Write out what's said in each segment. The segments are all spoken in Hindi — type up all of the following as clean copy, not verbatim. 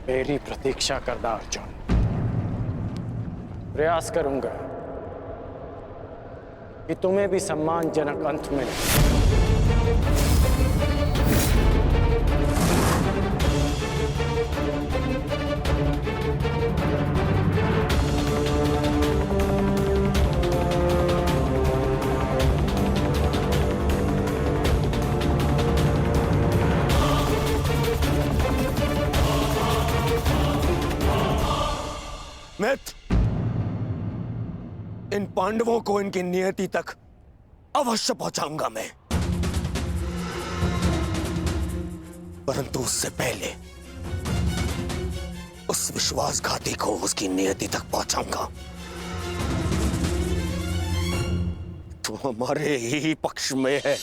मेरी प्रतीक्षा करना अर्जुन। प्रयास करूंगा कि तुम्हें भी सम्मानजनक अंत मिले। मित्र, इन पांडवों को इनकी नियति तक अवश्य पहुंचाऊंगा मैं, परंतु उससे पहले उस विश्वासघाती को उसकी नियति तक पहुंचाऊंगा। तो हमारे ही पक्ष में है।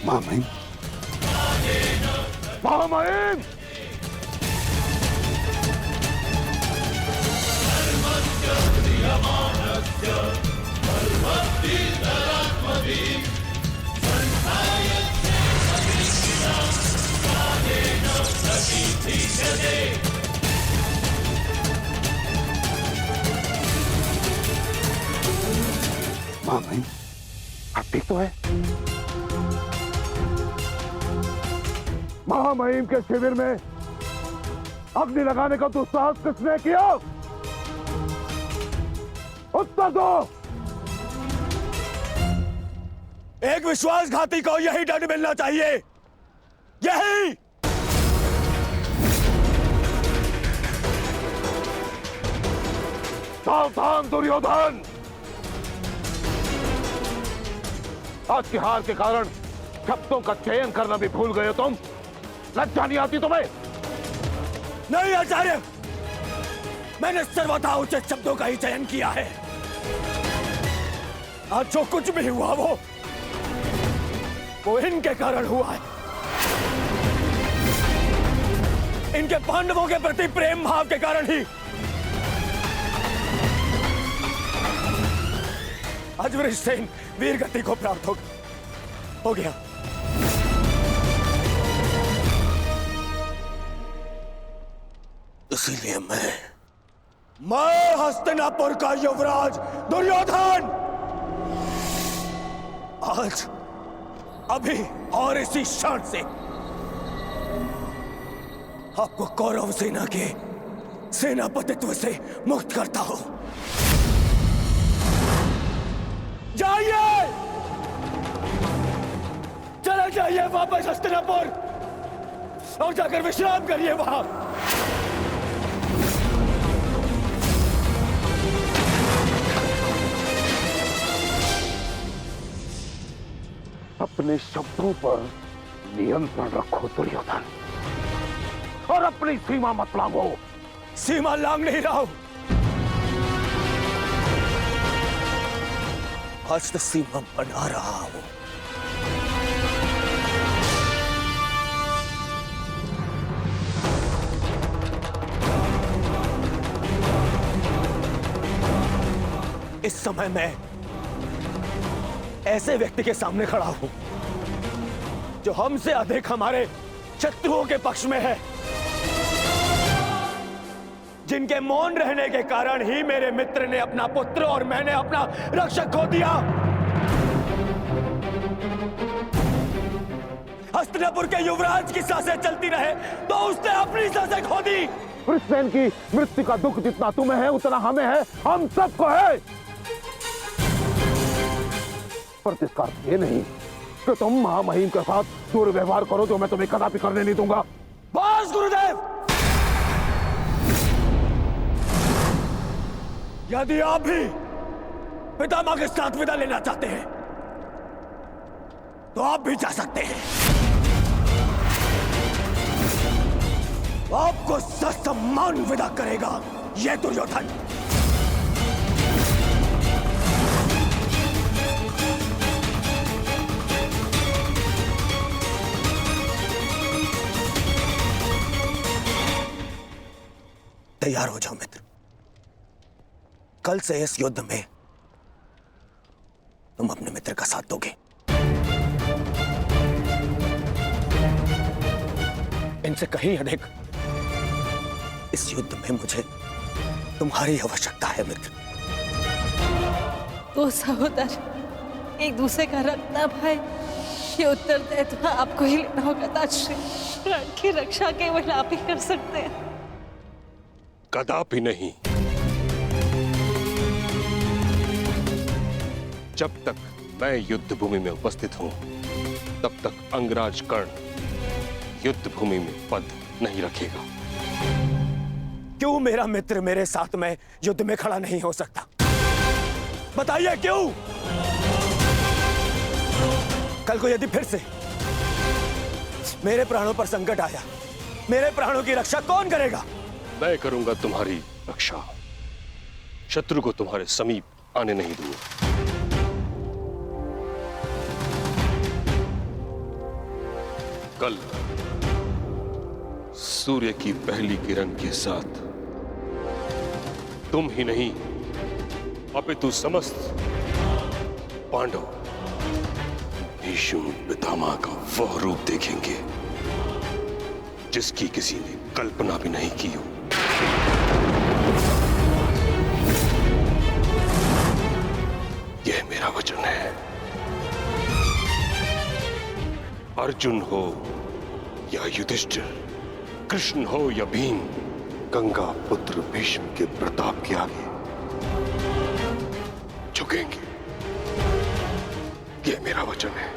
महामहिम, महामहिम, महामहिम, आप ठीक तो है? महामहिम के शिविर में अग्नि लगाने का दुस्साहस किसने किया? उत्तर दो। एक विश्वासघाती को यही दंड मिलना चाहिए, यही। सावधान दुर्योधन, आज की हार के कारण शब्दों का चयन करना भी भूल गए हो तुम। लज्जा नहीं आती तुम्हें? नहीं आचार्य, मैंने सर्वथा उचित शब्दों का ही चयन किया है। आज जो कुछ भी हुआ वो इनके कारण हुआ है। इनके पांडवों के प्रति प्रेम भाव के कारण ही आज वृषसेन वीर गति को प्राप्त हो गया। इसीलिए मैं हस्तिनापुर का युवराज दुर्योधन आज अभी और इसी क्षण से आपको कौरव सेना के सेनापतित्व से मुक्त करता हूं। जाइए, चले जाइए वापस हस्तिनापुर और जाकर विश्राम करिए वहां। अपने शब्दों पर नियंत्रण रखो दुर्योधन, और अपनी सीमा मत लांघो। सीमा लांघ नहीं रहा हूं, आज तो सीमा बना रहा हूं। इस समय मैं ऐसे व्यक्ति के सामने खड़ा हूं जो हमसे अधिक हमारे शत्रुओं के पक्ष में है, जिनके मौन रहने के कारण ही मेरे मित्र ने अपना पुत्र और मैंने अपना रक्षक खो दिया। हस्तिनापुर के युवराज की सांसें चलती रहे तो उसने अपनी सांसें खो दी। वृषसेन की मृत्यु का दुख जितना तुम्हें है उतना हमें है, हम सबको है। पर इसका अर्थ ये नहीं कि तुम महामहिम के साथ दुर्व्यवहार करो, जो मैं तुम्हें कदापि करने नहीं दूंगा। बस गुरुदेव, यदि आप भी पितामह के साथ विदा लेना चाहते हैं तो आप भी जा सकते हैं। को ससम्मान विदा करेगा ये दुर्योधन। तैयार हो जाओ मित्र, कल से इस युद्ध में तुम अपने मित्र का साथ दोगे। इनसे कहीं अधिक इस युद्ध में मुझे तुम्हारी आवश्यकता है मित्र। दो सहोदर एक दूसरे का रक्त न भाई, ये उत्तरदायित्व आपको ही लेना होगा ताजश्री। प्राण की रक्षा केवल आप ही कर सकते हैं। कदापि नहीं। जब तक मैं युद्ध भूमि में उपस्थित हूं तब तक अंगराज कर्ण युद्ध भूमि में पद नहीं रखेगा। क्यों मेरा मित्र मेरे साथ में युद्ध में खड़ा नहीं हो सकता? बताइए क्यों? कल को यदि फिर से मेरे प्राणों पर संकट आया, मेरे प्राणों की रक्षा कौन करेगा? मैं करूंगा तुम्हारी रक्षा। शत्रु को तुम्हारे समीप आने नहीं दूंगा। कल सूर्य की पहली किरण के साथ तुम ही नहीं अपितु समस्त पांडव भीष्म पितामह का वह रूप देखेंगे जिसकी किसी ने कल्पना भी नहीं की हो। यह मेरा वचन है। अर्जुन हो या युधिष्ठिर, कृष्ण हो या भीम, गंगा पुत्र भीष्म के प्रताप के आगे झुकेंगे। यह मेरा वचन है।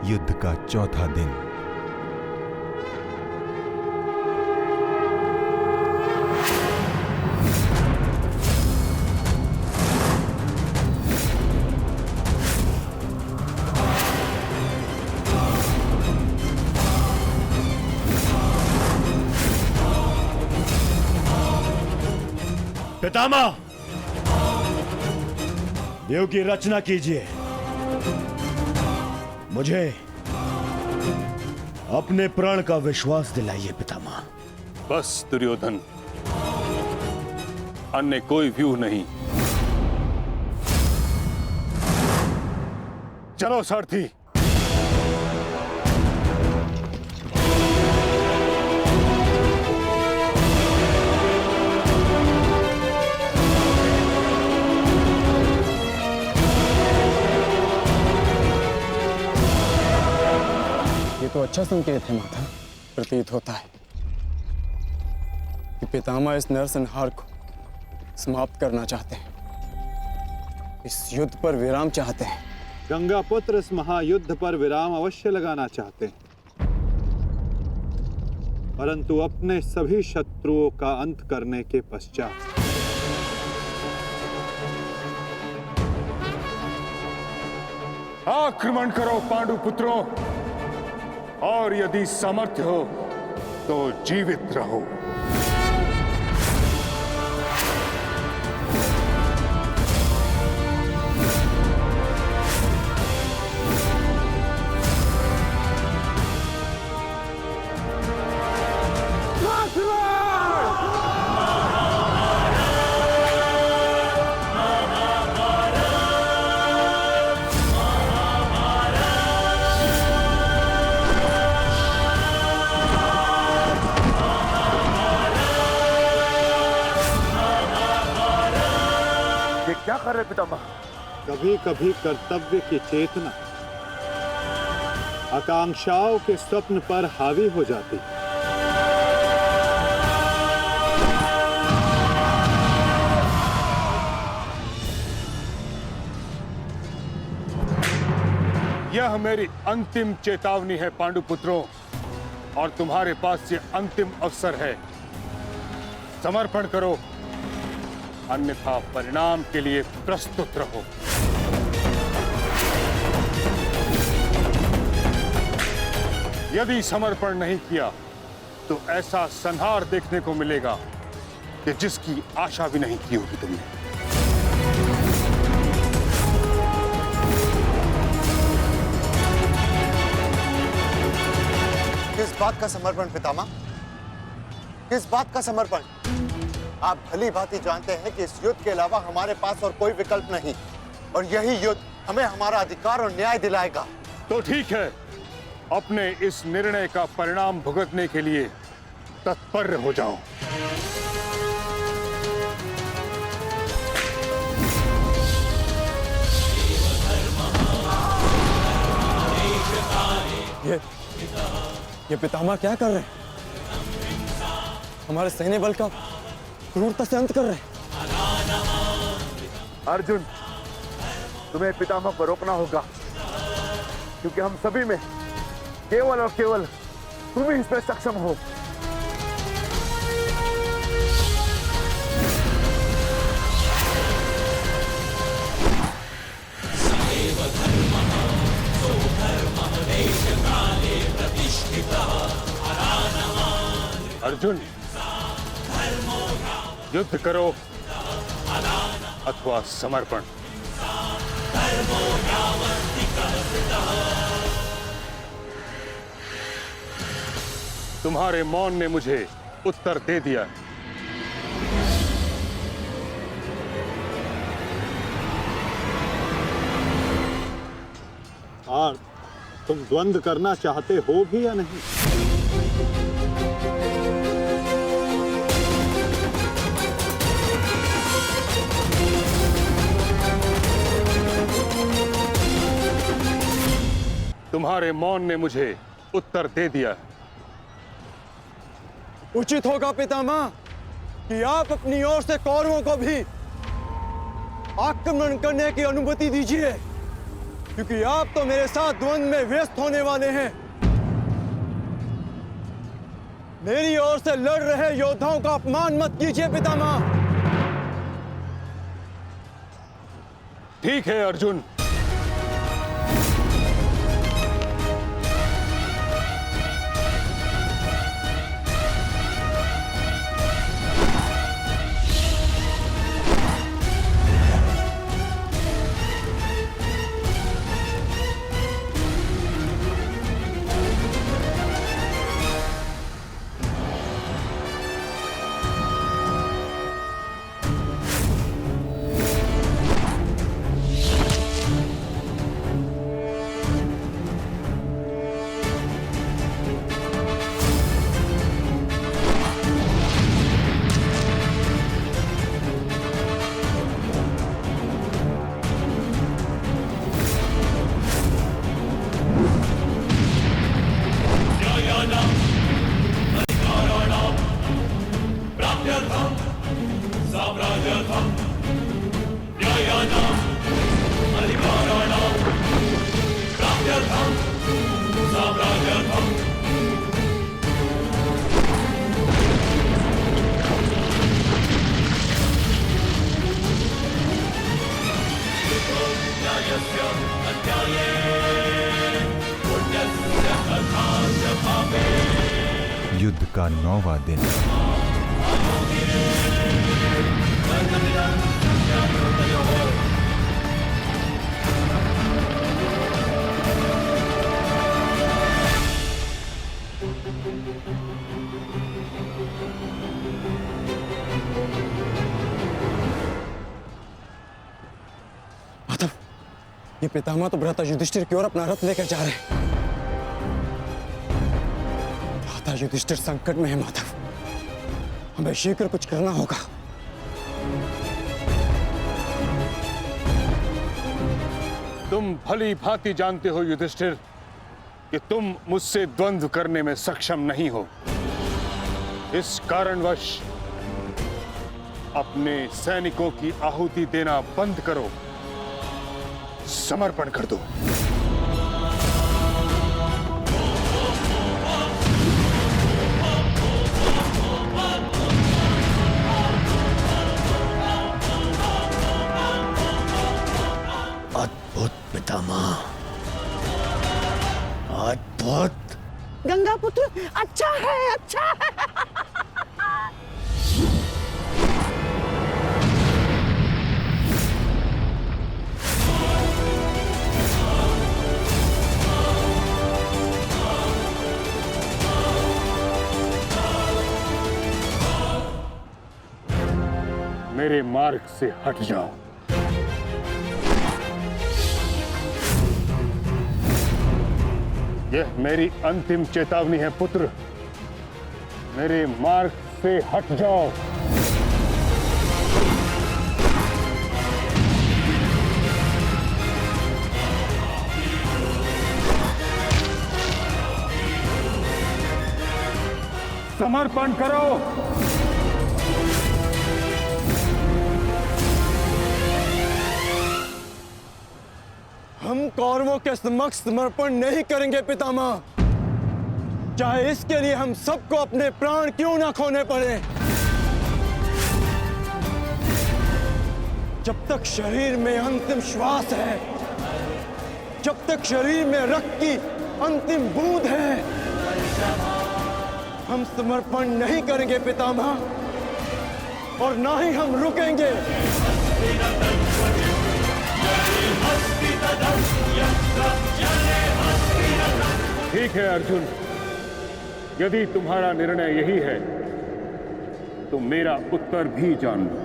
युद्ध का चौथा दिन। पितामह, देव की रचना कीजिए। मुझे अपने प्राण का विश्वास दिलाइए पितामह। बस दुर्योधन, अन्य कोई व्यूह नहीं। चलो सारथी। तो अच्छा संकेत है माता। प्रतीत होता है कि पितामह इस नरसंहार को समाप्त करना चाहते हैं, इस युद्ध पर विराम चाहते हैं। गंगा पुत्र इस महायुद्ध पर विराम अवश्य लगाना चाहते हैं, परंतु अपने सभी शत्रुओं का अंत करने के पश्चात। आक्रमण करो पांडु पुत्रों, और यदि सामर्थ्य हो तो जीवित रहो। ये क्या कर रहे पितामह? कभी कभी कर्तव्य की चेतना आकांक्षाओं के स्वप्न पर हावी हो जाती है। यह मेरी अंतिम चेतावनी है पांडुपुत्रों, और तुम्हारे पास ये अंतिम अवसर है। समर्पण करो, अन्यथा परिणाम के लिए प्रस्तुत रहो। यदि समर्पण नहीं किया तो ऐसा संहार देखने को मिलेगा कि जिसकी आशा भी नहीं की होगी तुमने। किस बात का समर्पण पितामह? किस बात का समर्पण? आप भली भांति जानते हैं कि इस युद्ध के अलावा हमारे पास और कोई विकल्प नहीं, और यही युद्ध हमें हमारा अधिकार और न्याय दिलाएगा। तो ठीक है, अपने इस निर्णय का परिणाम भुगतने के लिए तत्पर हो जाओ। ये पितामह क्या कर रहे हैं? हमारे सैन्य बल का क्रूरता से अंत कर रहे हैं। अर्जुन, तुम्हें पितामह को रोकना होगा, क्योंकि हम सभी में केवल और केवल तुम ही इसमें सक्षम हो। अर्जुन, युद्ध करो अथवा समर्पण। तुम्हारे मौन ने मुझे उत्तर दे दिया। और तुम द्वंद्व करना चाहते हो भी या नहीं? तुम्हारे मौन ने मुझे उत्तर दे दिया। उचित होगा पितामह कि आप अपनी ओर से कौरवों को भी आक्रमण करने की अनुमति दीजिए, क्योंकि आप तो मेरे साथ द्वंद्व में व्यस्त होने वाले हैं। मेरी ओर से लड़ रहे योद्धाओं का अपमान मत कीजिए पितामह। ठीक है अर्जुन, युद्ध का 9वां दिन। माधव, ये पितामह तो भ्राता युधिष्ठिर की ओर अपना रथ लेकर जा रहे हैं। भ्राता युधिष्ठिर संकट में है माधव, हमें शीघ्र कुछ करना होगा। तुम भली भांति जानते हो युधिष्ठिर कि तुम मुझसे द्वंद्व करने में सक्षम नहीं हो। इस कारणवश अपने सैनिकों की आहुति देना बंद करो, समर्पण कर दो। अद्भुत पितामह, अद्भुत। गंगा पुत्र अच्छा है, अच्छा है। मेरे मार्ग से हट जाओ। यह मेरी अंतिम चेतावनी है पुत्र, मेरे मार्ग से हट जाओ। समर्पण करो। हम कौरवों के समक्ष समर्पण नहीं करेंगे पितामह, चाहे इसके लिए हम सबको अपने प्राण क्यों ना खोने पड़े। जब तक शरीर में अंतिम श्वास है, जब तक शरीर में रक्त की अंतिम बूंद है, हम समर्पण नहीं करेंगे पितामह, और ना ही हम रुकेंगे। ठीक है अर्जुन, यदि तुम्हारा निर्णय यही है तो मेरा उत्तर भी जान लो।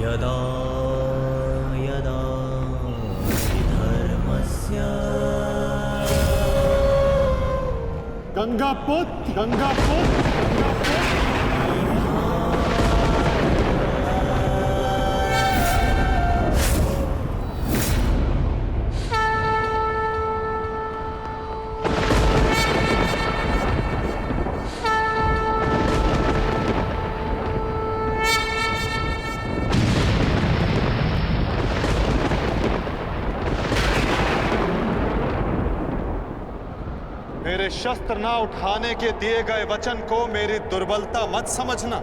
यदा यदा धर्मस्य गंगापुत्र, गंगापुत्र, मेरे शस्त्र ना उठाने के दिए गए वचन को मेरी दुर्बलता मत समझना।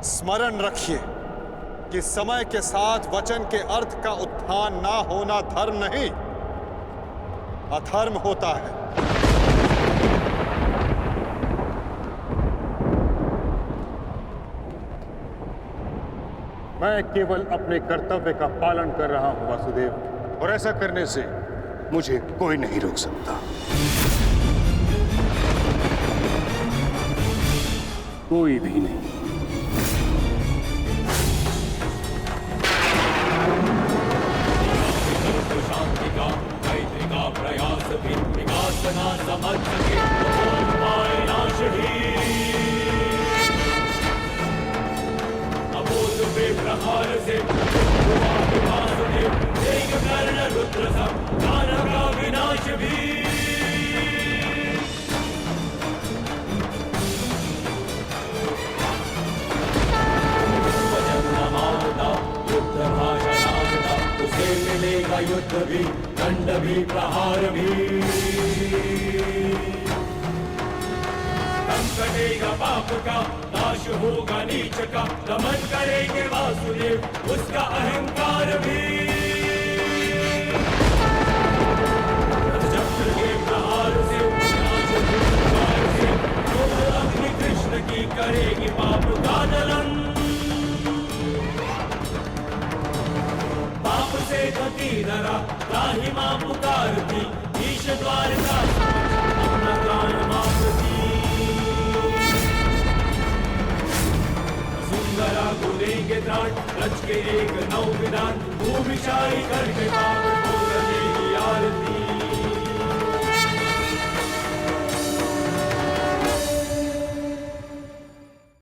स्मरण रखिए कि समय के साथ वचन के अर्थ का उत्थान ना होना धर्म नहीं, अधर्म होता है। मैं केवल अपने कर्तव्य का पालन कर रहा हूं वासुदेव, और ऐसा करने से मुझे कोई नहीं रोक सकता। कोई भी नहीं। शांति का मैत्री का प्रयास भी विकास ना समझ सके पाए नाश ही। अबोध पे प्रहार से कर्ण रुद्र सब दानव का विनाश भी। वचन न मानता युद्ध भाषा नाचता, उसे मिलेगा युद्ध भी दंड भी प्रहार भी। दम कटेगा पाप का, नाश होगा नीच का, दमन करेंगे वासुदेव उसका अहंकार भी। अग्नि कृष्ण की करेगी पाप का दलन। पाप से गति डरा राही मां पुकारती, ईश द्वार का अपना प्राण मांगती। सुंदरा को देंगे त्राण, रच के एक नौ विधान, भूमिशाही करके पाप